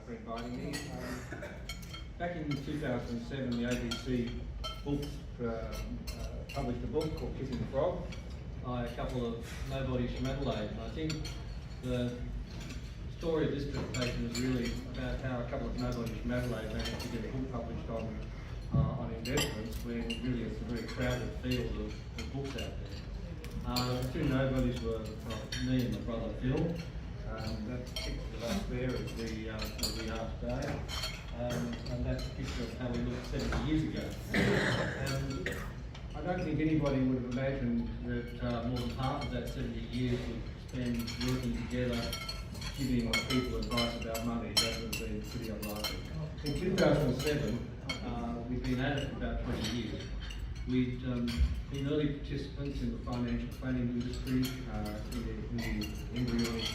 for inviting me. Back in 2007, the ABC Books published a book called Kissing the Frog by a couple of nobodies from Adelaide. And I think the story of this presentation is really about how a couple of nobodies from Adelaide managed to get a book published on investments when really it's a very crowded field of books out there. The two nobodies were me and my brother Phil. That picture of us there as we are today. And that's a picture of how we looked 70 years ago. And I don't think anybody would have imagined that more than half of that 70 years would spend working together, giving people advice about money. That would have been pretty unlikely. In 2007, we've been at it for about 20 years. We'd been early participants in the financial planning industry, in the embryonic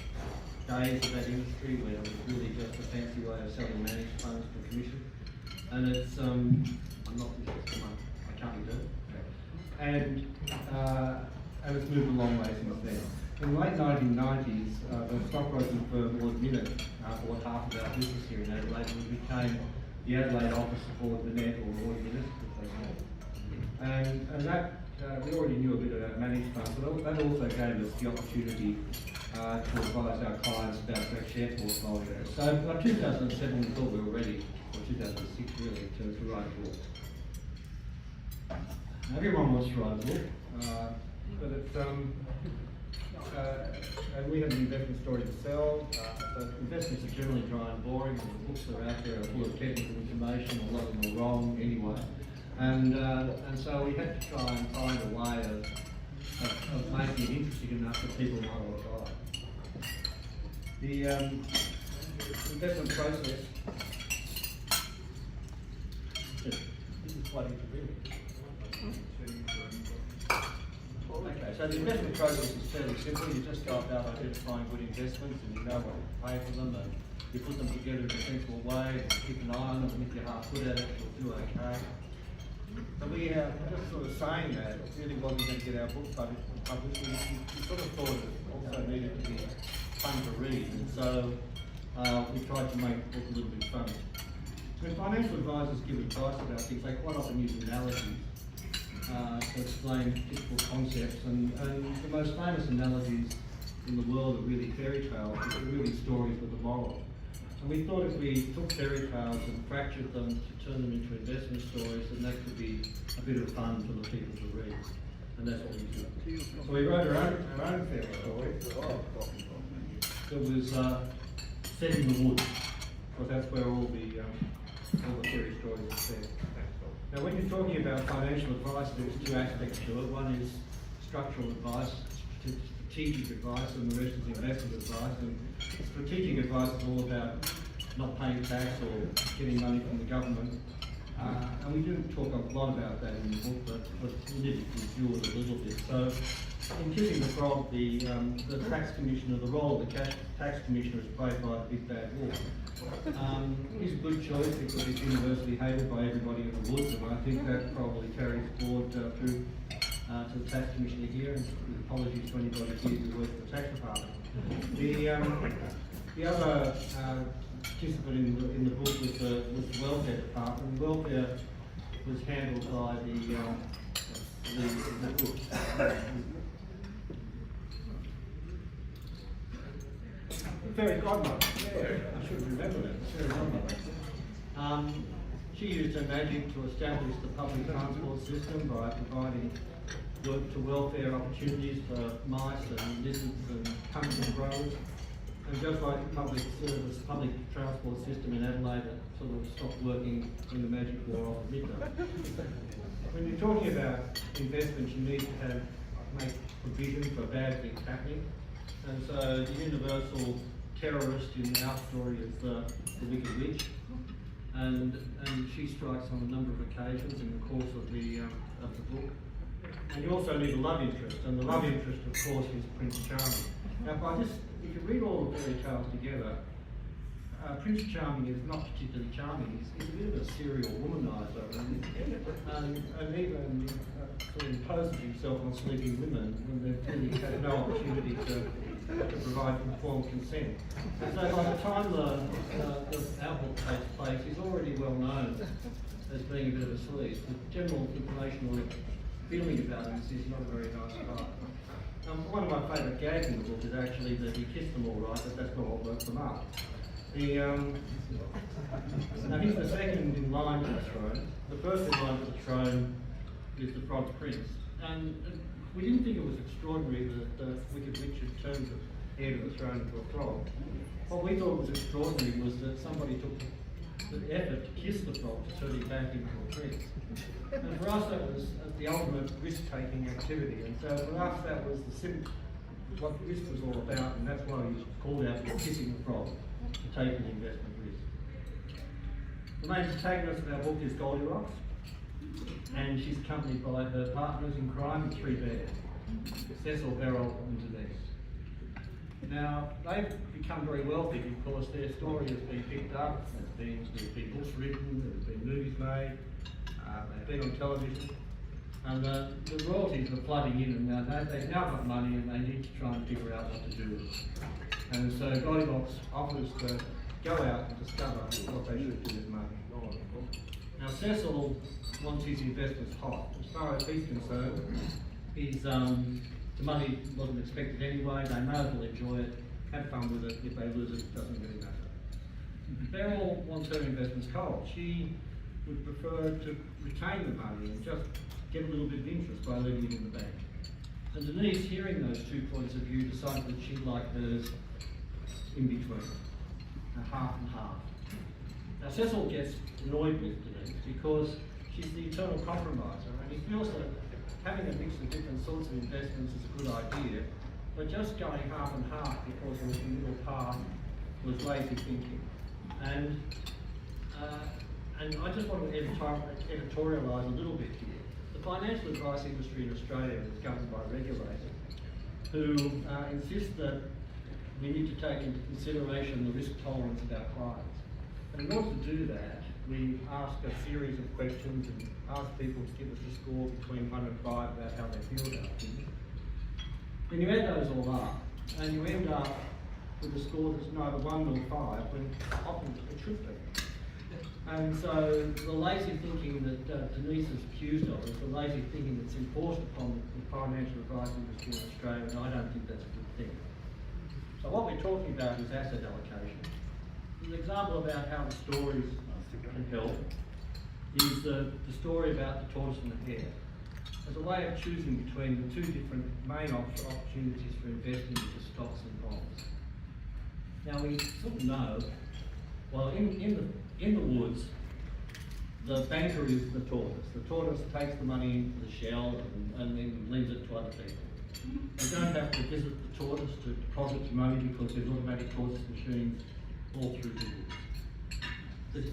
days of that industry, where it was really just a fancy way of selling managed funds for commission. And it's, I'm not interested, I can't do it. And it's moved a long way since then. In the late 1990s, the stockbroking firm Ord Minnet bought half of our business here in Adelaide, and we became the Adelaide office of Ord Minnet, or Ord Minnet, as they call it. And that, we already knew a bit about managed funds, but that also gave us the opportunity to advise our clients about their share portfolios. So by 2007 we thought we were ready, or 2006 really, to write a book. Everyone wants to write a book, but it's, and we have an investment story to sell, but investments are generally dry and boring, and the books that are out there are full of technical information, a lot of them are wrong anyway. And so we had to try and find a way of making it interesting enough that people might want to buy. The investment process, this is quite interesting. Okay, so the investment process is fairly simple. You just go about identifying good investments and you know what to pay for them, and you put them together in a sensible way and keep an eye on them, and if you're half good at it, you'll do okay. But we just sort of saying that it really wasn't going to get our book published. We sort of thought it also needed to be fun to read, and so we tried to make the book a little bit fun. When financial advisors give advice about things, they quite often use analogies to explain difficult concepts, and the most famous analogies in the world are really fairy tales, which are really stories with a moral. And we thought if we took fairy tales and fractured them to turn them into investment stories, then that could be a bit of fun for the people to read. And that's what we did. So we wrote our own fairy story. It was set in the woods, because that's where all the fairy stories are set. Now when you're talking about financial advice, there's two aspects to it. One is structural advice, strategic advice, and the rest is investment advice. And strategic advice is all about not paying tax or getting money from the government. And we do talk a lot about that in the book, but we need to review it a little bit. So in Kissing the Frog, the tax commissioner, the role of the tax commissioner is played by the big bad wolf. He's a good choice because he's universally hated by everybody in the woods, and I think that probably carries forward through to the tax commissioner here, and apologies to anybody here who works for the tax department. The other participant in the book was the welfare department. Welfare was handled by the fairy godmother. I should remember that. Fairy godmother. She used her magic to establish the public transport system by providing work to welfare opportunities for mice and lizards and pumpkin growers. And just like the public transport system in Adelaide, it sort of stopped working when the magic wore off at midnight. When you're talking about investments, you need to make provision for bad things happening. And so the universal terrorist in our story is the Wicked Witch. And she strikes on a number of occasions in the course of the book. And you also need a love interest, and the love interest, of course, is Prince Charming. Now, if you read all the fairy tales together, Prince Charming is not particularly charming. He's a bit of a serial womanizer, and even sort of imposes himself on sleeping women when they've really had no opportunity to to provide informed consent. And so by the time our book takes place, he's already well known as being a bit of a sleaze. The general informational feeling about him is he's not a very nice guy. One of my favourite gags in the book is actually that he kissed them all right, but that's not what woke them up. Now he's the second in line to the throne. The first in line to the throne is the Frog Prince. And we didn't think it was extraordinary that Wicked Richard turned the heir to the throne into a frog. What we thought was extraordinary was that somebody took the effort to kiss the frog to turn him back into a prince. And for us that was the ultimate risk-taking activity. And so for us that was what risk was all about, and that's why we called out for kissing the frog to take an investment risk. The main protagonist of our book is Goldilocks, and she's accompanied by her partners in crime and 3 bears, Cecil, Beryl and Denise. Now, they've become very wealthy because their story has been picked up, there's been books written, there's been movies made, they've been on television, and the royalties are flooding in, and now they've now got money and they need to try and figure out what to do with it. And so Goldilocks offers to go out and discover what they should do with money. Now Cecil wants his investments hot. As far as he's concerned, the money wasn't expected anyway, they know they'll enjoy it, have fun with it, if they lose it, it doesn't really matter. Beryl wants her investments cold. She would prefer to retain the money and just get a little bit of interest by leaving it in the bank. And Denise, hearing those 2 points of view, decided that she'd like hers in between, half and half. Now Cecil gets annoyed with Denise because she's the eternal compromiser, and he feels that having a mix of different sorts of investments is a good idea, but just going half and half because of the middle path was lazy thinking. And I just want to editorialise a little bit here. The financial advice industry in Australia is governed by regulators who insist that we need to take into consideration the risk tolerance of our clients. And in order to do that, we ask a series of questions and ask people to give us a score between 1 and 5 about how they feel about things. Then you add those all up, and you end up with a score that's neither 1 nor 5, when often it should be. And so the lazy thinking that Denise is accused of is the lazy thinking that's enforced upon the financial advice industry in Australia, and I don't think that's a good thing. So what we're talking about is asset allocation. An example about how the stories can help is the story about the tortoise and the hare. As a way of choosing between the 2 different main opportunities for investing into stocks and bonds. Now we sort of know, well in the woods, the banker is the tortoise. The tortoise takes the money into the shell and then lends it to other people. You don't have to visit the tortoise to deposit your money because there's automatic tortoise machines all through the woods.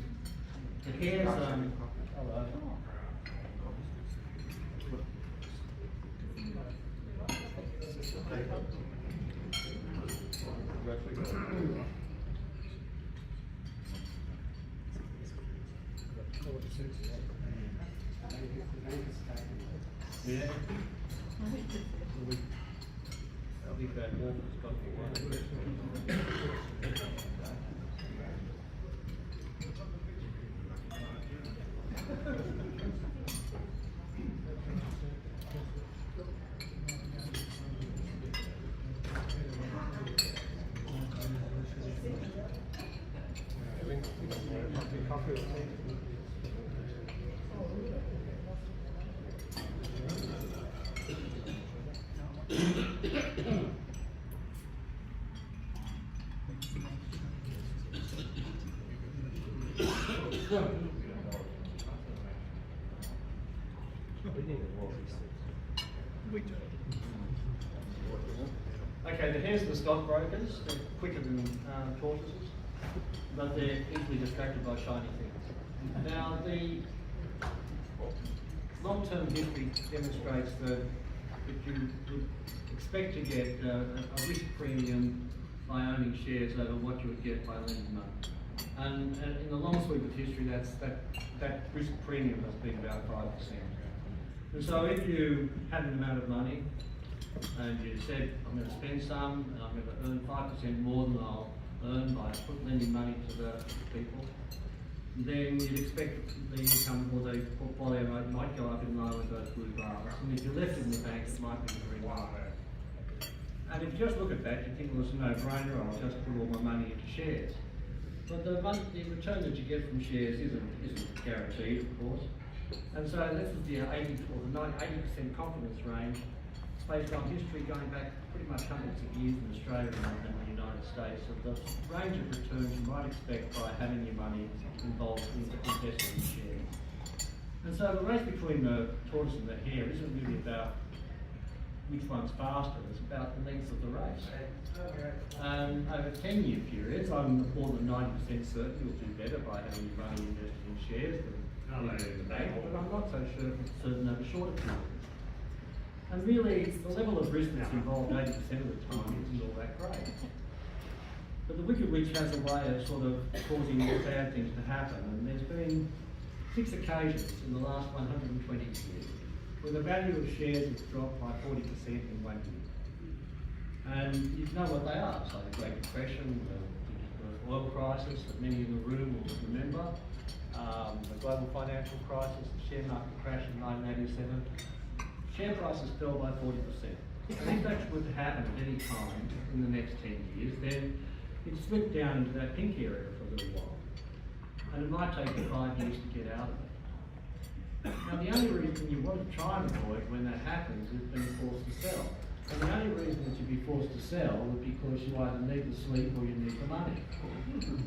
The hare's hello. Yeah. I'll be back more. Okay, the hares are the stockbrokers. They're quicker than tortoises, but they're easily distracted by shiny things. Now, the long-term history demonstrates that you would expect to get a risk premium by owning shares over what you would get by lending money. And in the long sweep of history, that risk premium has been about 5%. And so if you had an amount of money and you said, I'm going to spend some, and I'm going to earn 5% more than I'll earn by lending money to the people, then you'd expect the income or the portfolio rate might go up in line with those blue bars. And if you left it in the bank, it might be very low. And if you just look at that, you think, well, it's a no-brainer, I'll just put all my money into shares. But the return that you get from shares isn't guaranteed, of course. And so this is the 80% confidence range. It's based on history going back pretty much hundreds of years in Australia and the United States, of the range of returns you might expect by having your money involved in investing in shares. And so the race between the tortoise and the hare isn't really about which one's faster, it's about the length of the race. Over 10-year periods, I'm more than 90% certain you'll do better by having your money invested in shares than in the bank, but I'm not so certain over shorter periods. And really, the level of risk that's involved 80% of the time isn't all that great. But the wicked witch has a way of sort of causing bad things to happen, and there's been 6 occasions in the last 120 years where the value of shares has dropped by 40% in 1 year. And you know what they are, so the Great Depression, the oil crisis that many in the room will remember, the global financial crisis, the share market crash in 1987. Share prices fell by 40%. And if that were to happen at any time in the next 10 years, then it slipped down into that pink area for a little while. And it might take you 5 years to get out of it. Now, the only reason you want to try and avoid when that happens is being forced to sell. And the only reason that you'd be forced to sell would be because you either need the sleep or you need the money.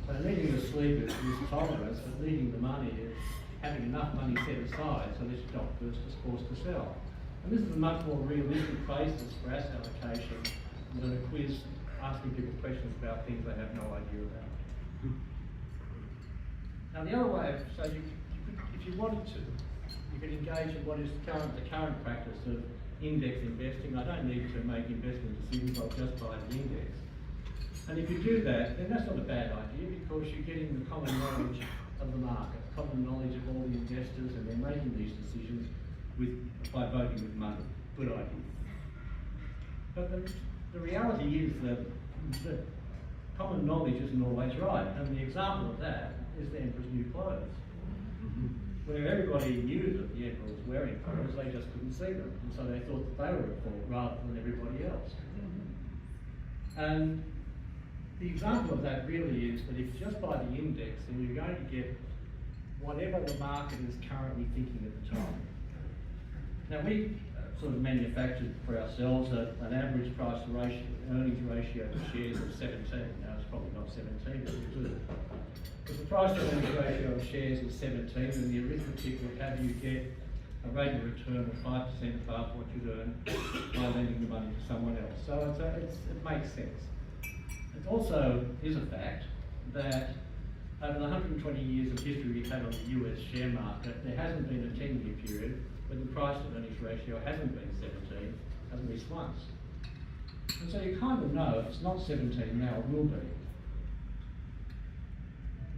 So needing the sleep is tolerance, but needing the money is having enough money set aside so that you're not forced to sell. And this is a much more realistic basis for asset allocation than a quiz asking people questions about things they have no idea about. Now, the other way, if you wanted to, you could engage in what is the current practice of index investing. I don't need to make investment decisions, I'll just buy the index. And if you do that, then that's not a bad idea, because you're getting the common knowledge of the market, common knowledge of all the investors, and they're making these decisions by voting with money. Good idea. But the reality is that common knowledge isn't always right, and the example of that is the Emperor's new clothes, where everybody knew that the Emperor was wearing clothes, they just couldn't see them, and so they thought that they were at fault rather than everybody else. And the example of that really is that if you just buy the index, then you're going to get whatever the market is currently thinking at the time. Now, we sort of manufactured for ourselves an average price to earnings ratio of shares of 17. Now, it's probably not 17, but it's good. If the price to earnings ratio of shares is 17, then the arithmetic would have you get a rate of return of 5% above what you'd earn by lending the money to someone else. So it makes sense. It also is a fact that over the 120 years of history we've had on the US share market, there hasn't been a 10-year period when the price to earnings ratio hasn't been 17, at least once. And so you kind of know if it's not 17 now, it will be.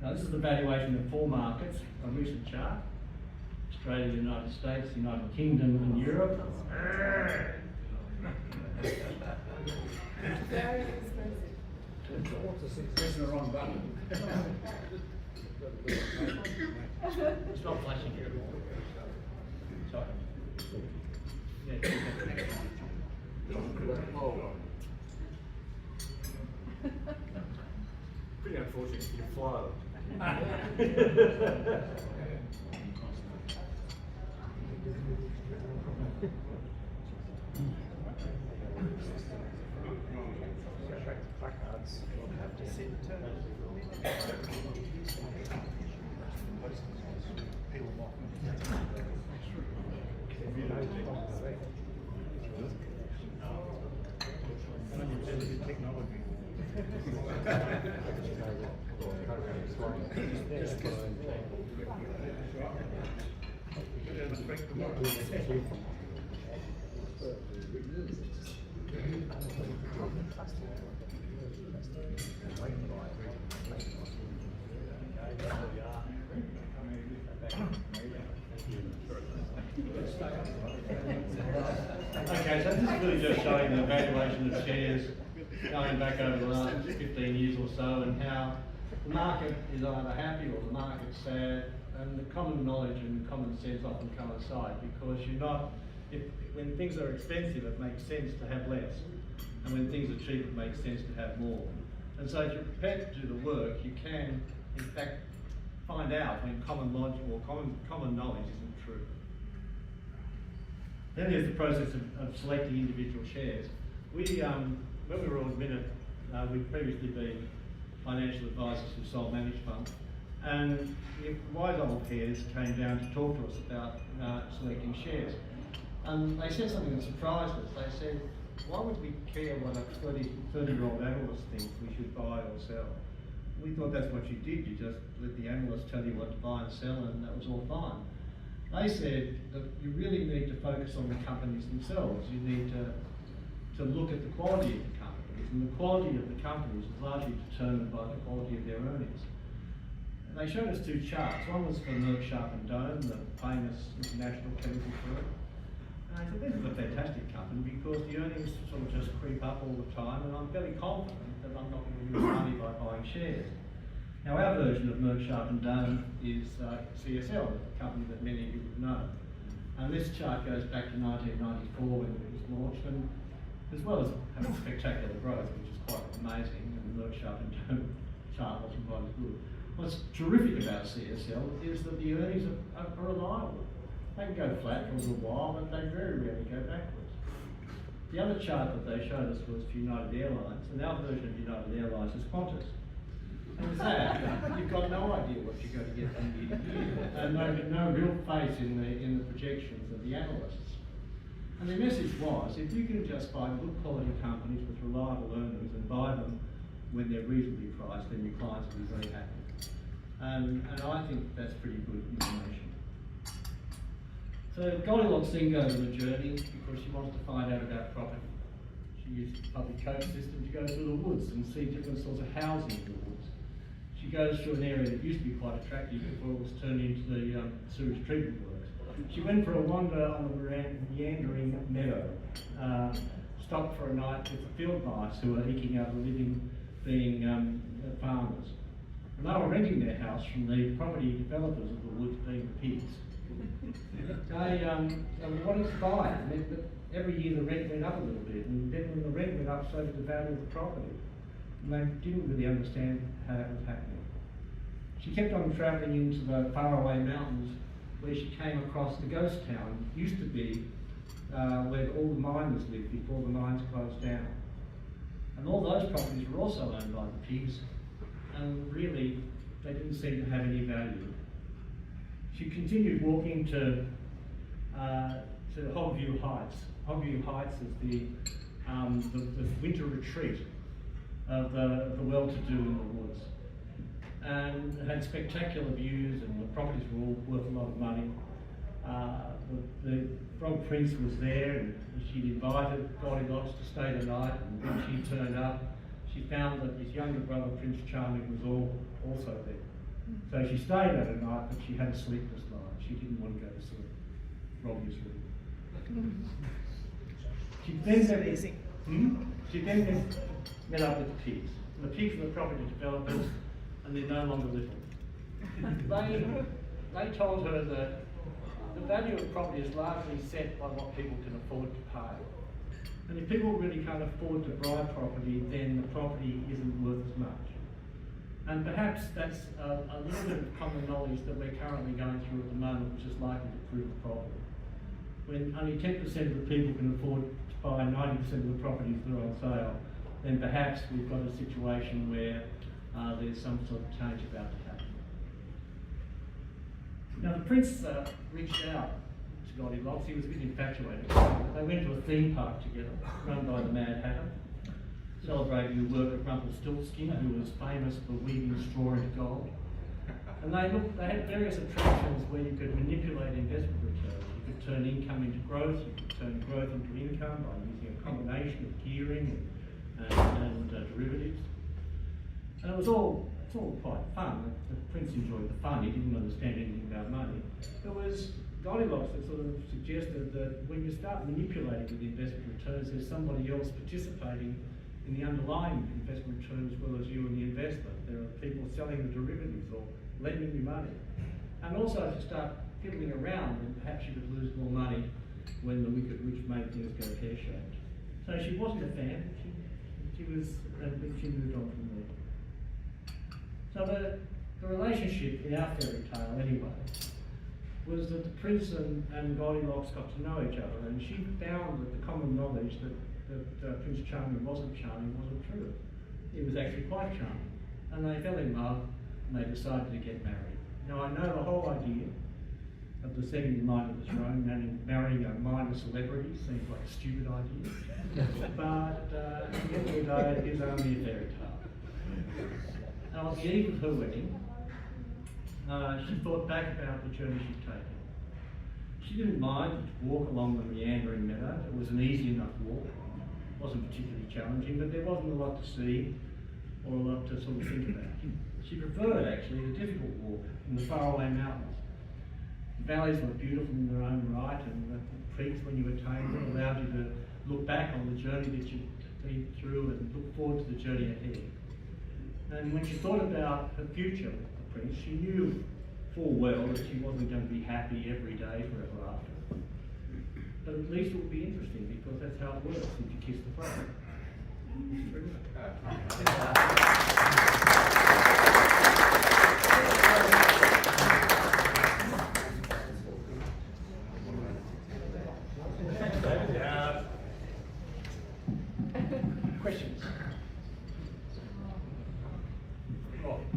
Now, this is the valuation of 4 markets, a recent chart: Australia, United States, United Kingdom, and Europe. Very expensive. Pressing the wrong button. It's not flashing here. Sorry. Yeah, Pretty unfortunate for your flow. Placards. You'll have to sit peel them off. Okay, Okay, so this is really just showing the valuation of shares going back over the last 15 years or so, and how the market is either happy or the market's sad, and the common knowledge and common sense often coincide, because when things are expensive it makes sense to have less, and when things are cheap it makes sense to have more. And so if you're prepared to do the work, you can in fact find out when common logic or common knowledge isn't true. Then there's the process of selecting individual shares. When we were Ord Minnet, we'd previously been financial advisors who sold managed funds, and the wise old heads came down to talk to us about selecting shares. And they said something that surprised us. They said, why would we care what a 30-year-old analyst thinks we should buy or sell? We thought that's what you did. You just let the analyst tell you what to buy and sell, and that was all fine. They said that you really need to focus on the companies themselves. You need to look at the quality of the companies, and the quality of the companies is largely determined by the quality of their earnings. And they showed us two charts. One was for Merck Sharp and Dohme, the famous international chemical firm. And I said, this is a fantastic company because the earnings sort of just creep up all the time, and I'm fairly confident that I'm not going to lose money by buying shares. Now, our version of Merck Sharp and Dohme is CSL, a company that many of you would know. And this chart goes back to 1994 when it was launched, and as well as having spectacular growth, which is quite amazing, and the Merck Sharp and Dohme chart wasn't quite as good. What's terrific about CSL is that the earnings are reliable. They can go flat for a little while, but they very rarely go backwards. The other chart that they showed us was for United Airlines, and our version of United Airlines is Qantas. And with that, you've got no idea what you're going to get from year to year, and no real faith in the projections of the analysts. And the message was, if you can just buy good quality companies with reliable earnings and buy them when they're reasonably priced, then your clients will be very happy. And I think that's pretty good information. So Goldilocks then goes on a journey because she wants to find out about property. She used the public coach system to go through the woods and see different sorts of housing in the woods. She goes through an area that used to be quite attractive before it was turned into the sewage treatment works. She went for a wander on the meandering meadow, stopped for a night with the field mice who were eking out a living being farmers. And they were renting their house from the property developers of the woods, being the pigs. They wanted to buy it, but every year the rent went up a little bit, and then when the rent went up, so did the value of the property. And they didn't really understand how that was happening. She kept on travelling into the faraway mountains where she came across the ghost town. It used to be where all the miners lived before the mines closed down. And all those properties were also owned by the pigs, and really they didn't seem to have any value. She continued walking to Hogview Heights. Hogview Heights is the winter retreat of the well-to-do in the woods, and it had spectacular views, and the properties were all worth a lot of money. The Frog Prince was there, and she'd invited Goldilocks to stay the night, and when she turned up, she found that his younger brother, Prince Charming, was also there. So she stayed there a night, but she had a sleepless night. She didn't want to go to sleep, obviously. She then met up with the pigs. And the pigs were the property developers, and they're no longer little. They told her that the value of property is largely set by what people can afford to pay. And if people really can't afford to buy property, then the property isn't worth as much. And perhaps that's a little bit of common knowledge that we're currently going through at the moment, which is likely to prove a problem. When only 10% of the people can afford to buy 90% of the properties that are on sale, then perhaps we've got a situation where there's some sort of change about to happen. Now the prince reached out to Goldilocks. He was a bit infatuated. They went to a theme park together, run by the Mad Hatter, celebrating the work of Rumpelstiltskin, who was famous for weaving straw into gold. And they had various attractions where you could manipulate investment returns. You could turn income into growth, you could turn growth into income by using a combination of gearing and derivatives. And it's all quite fun. The prince enjoyed the fun. He didn't understand anything about money. It was Goldilocks has sort of suggested that when you start manipulating the investment returns, there's somebody else participating in the underlying investment return as well as you and the investment. There are people selling the derivatives or lending you money. And also if you start fiddling around, then perhaps you could lose more money when the wicked witch made things go pear-shaped. So she wasn't a fan, she moved on from there. So the relationship in our fairy tale anyway was that the prince and Goldilocks got to know each other, and she found that the common knowledge that Prince Charming wasn't true. He was actually quite charming. And they fell in love and they decided to get married. Now I know the whole idea of the setting the mind of the throne, marrying a minor celebrity seems like a stupid idea. But at the end of the day, it is only a fairy tale. Now on the eve of her wedding, she thought back about the journey she'd taken. She didn't mind to walk along the meandering meadow. It was an easy enough walk. It wasn't particularly challenging, but there wasn't a lot to see or a lot to sort of think about. She preferred actually the difficult walk in the faraway mountains. The valleys were beautiful in their own right, and the peaks when you attained them allowed you to look back on the journey that you'd been through and look forward to the journey ahead. And when she thought about her future with the prince, she knew full well that she wasn't going to be happy every day forever after. But at least it would be interesting, because that's how it works if you kiss the frog. It's true. Questions?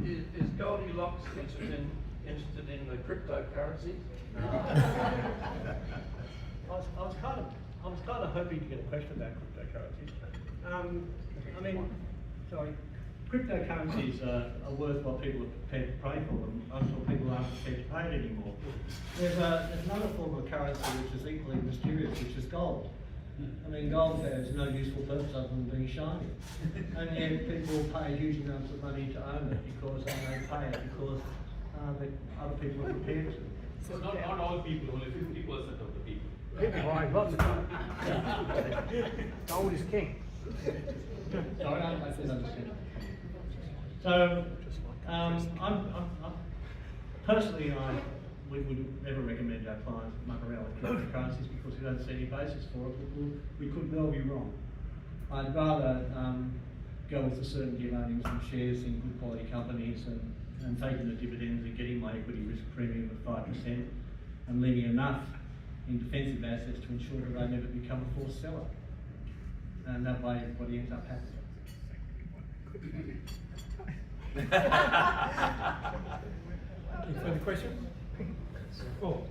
Is Goldilocks interested in the cryptocurrency? I was kind of hoping to get a question about cryptocurrencies. Cryptocurrencies are worth what people are prepared to pay for them until people aren't prepared to pay it anymore. There's another form of currency which is equally mysterious, which is gold. I mean, gold has no useful purpose other than being shiny. And yet people pay huge amounts of money to own it because they pay it because other people are prepared to. So not all people, only 50% of the people. People buy lots of gold. Gold is king. Sorry, I didn't understand. So, personally, we would never recommend our clients muck around with cryptocurrencies because we don't see any basis for it. We could well be wrong. I'd rather go with the certainty of owning some shares in good quality companies and taking the dividends and getting my equity risk premium of 5% and leaving enough in defensive assets to ensure that I never become a forced seller. And that way everybody ends up happy. Any further questions? Oh,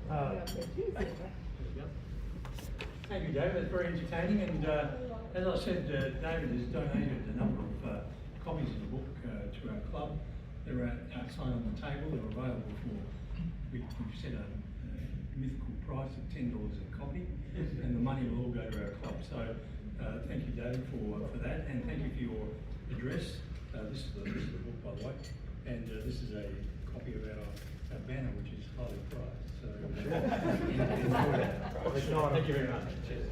thank you, David. That's very entertaining. And as I said, David has donated a number of copies of the book to our club. They're outside on the table. They're available for, we've set a mythical price of $10 a copy, and the money will all go to our club. So thank you, David, for that, and thank you for your address. This is the book, by the way, and this is a copy of our banner, which is highly prized. So enjoy that. Thank you very much. Cheers.